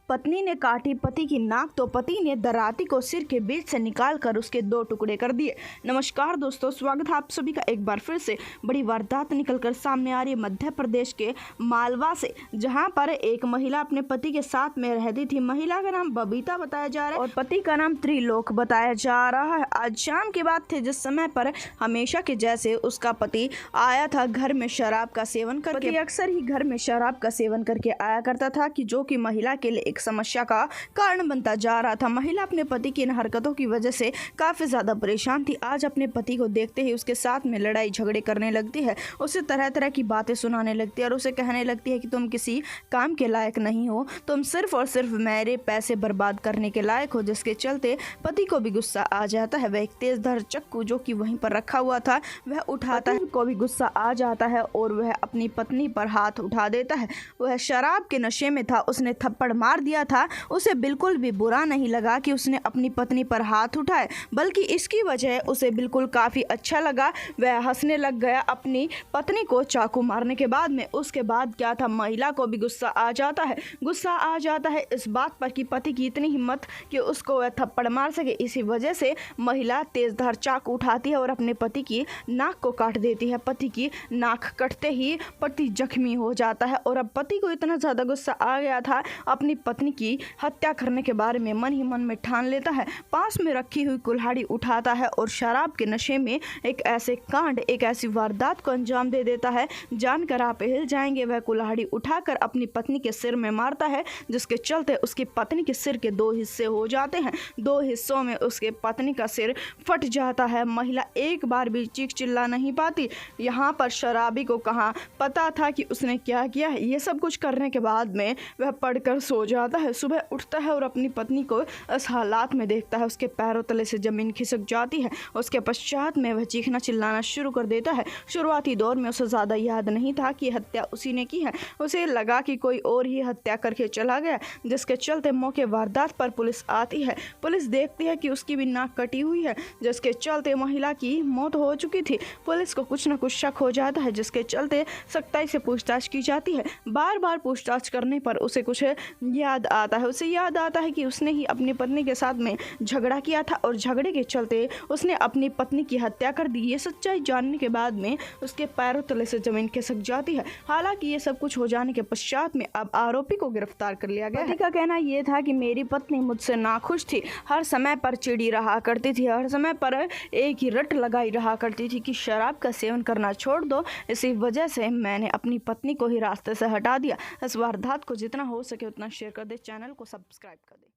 पत्नी ने काटी पति की नाक तो पति ने दराती को सिर के बीच से निकालकर उसके 2 टुकड़े कर दिए। नमस्कार दोस्तों, स्वागत है आप सभी का एक बार फिर से। बड़ी वारदात निकलकर सामने आ रही है मध्य प्रदेश के मालवा से, जहां पर एक महिला अपने पति के साथ में रहती थी। महिला का नाम बबीता बताया जा रहा है और पति का नाम त्रिलोक बताया जा रहा है। आज शाम की बात थी जिस समय पर हमेशा के जैसे उसका पति आया था घर में शराब का सेवन करके। अक्सर ही घर में शराब का सेवन करके आया करता था कि जो कि महिला के लिए एक समस्या का कारण बनता जा रहा था। महिला अपने पति की इन हरकतों की वजह से काफी ज्यादा परेशान थी। आज अपने पति को देखते ही उसके साथ में लड़ाई झगड़े करने लगती है, उसे तरह तरह की बातें सुनाने लगती है और उसे कहने लगती है कि तुम किसी काम के लायक नहीं हो, तुम सिर्फ और सिर्फ मेरे पैसे बर्बाद करने के लायक हो। जिसके चलते पति को भी गुस्सा आ जाता है। वह एक तेज धार चक्कू जो कि वहीं पर रखा हुआ था वह उठाता है, को भी गुस्सा आ जाता है और वह अपनी पत्नी पर हाथ उठा देता है। वह शराब के नशे में था, उसने थप्पड़ मार दिया था। उसे बिल्कुल भी बुरा नहीं लगा कि उसने अपनी पत्नी पर हाथ उठाए, बल्कि इसकी वजह उसे बिल्कुल काफी अच्छा लगा। वह हंसने लग गया अपनी पत्नी को चाकू मारने के बाद में। उसके बाद क्या था, महिला को भी गुस्सा आ जाता है। गुस्सा आ जाता है इस बात पर कि पति की इतनी हिम्मत कि उसको वह थप्पड़ मार सके। इसी वजह से महिला तेजधार चाकू उठाती है और अपने पति की नाक को काट देती है। पति की नाक कटते ही पति जख्मी हो जाता है और अब पति को इतना ज्यादा गुस्सा आ गया था, अपनी पत्नी की हत्या करने के बारे में मन ही मन में ठान लेता है। पास में रखी हुई कुल्हाड़ी उठाता है और शराब के नशे में एक ऐसे कांड, एक ऐसी वारदात को अंजाम दे देता है, जानकर आप हिल जाएंगे। वह कुल्हाड़ी उठाकर अपनी पत्नी के सिर में मारता है, जिसके चलते उसकी पत्नी के सिर के 2 हिस्से हो जाते हैं। 2 हिस्सों में उसके पत्नी का सिर फट जाता है। महिला एक बार भी चीख चिल्ला नहीं पाती। यहाँ पर शराबी को कहाँ पता था कि उसने क्या किया है। ये सब कुछ करने के बाद में वह पड़कर सो जाता है। सुबह उठता है और अपनी पत्नी को इस हालात में देखता है। उसके पैरों तले से जमीन खिसक जाती है। उसके पश्चात में वह चीखना चिल्लाना शुरू कर देता है। शुरुआती दौर में उसे ज़्यादा याद नहीं था कि हत्या उसी ने की है। उसे लगा कि कोई और ही हत्या करके चला गया, जिसके चलते मौके वारदात पर पुलिस आती है। पुलिस देखती है कि उसकी भी नाक कटी हुई है, जिसके चलते महिला की मौत हो चुकी थी। पुलिस को कुछ न कुछ शक हो जाता है, जिसके चलते सख्ताई से पूछताछ की जाती है। बार बार पूछताछ करने पर उसे कुछ याद आता है। उसे याद आता है कि उसने ही अपनी पत्नी के साथ में झगड़ा किया था और झगड़े के चलते उसने अपनी पत्नी की हत्या कर दी। ये सच्चाई जानने के बाद में उसके पैरों तले से जमीन खिसक जाती है। हालांकि ये सब कुछ हो जाने के पश्चात में अब आरोपी को गिरफ्तार कर लिया गया। पति का कहना यह था कि मेरी पत्नी मुझसे नाखुश थी, हर समय पर चिड़ी रहा करती थी, हर समय पर एक ही रट लगाई रहा करती थी कि शराब का सेवन करना छोड़ दो। इसी वजह से मैंने अपनी पत्नी को ही रास्ते से हटा दिया। इस वारदात को जितना हो सके उतना शेयर कर दे, चैनल को सब्सक्राइब कर दे।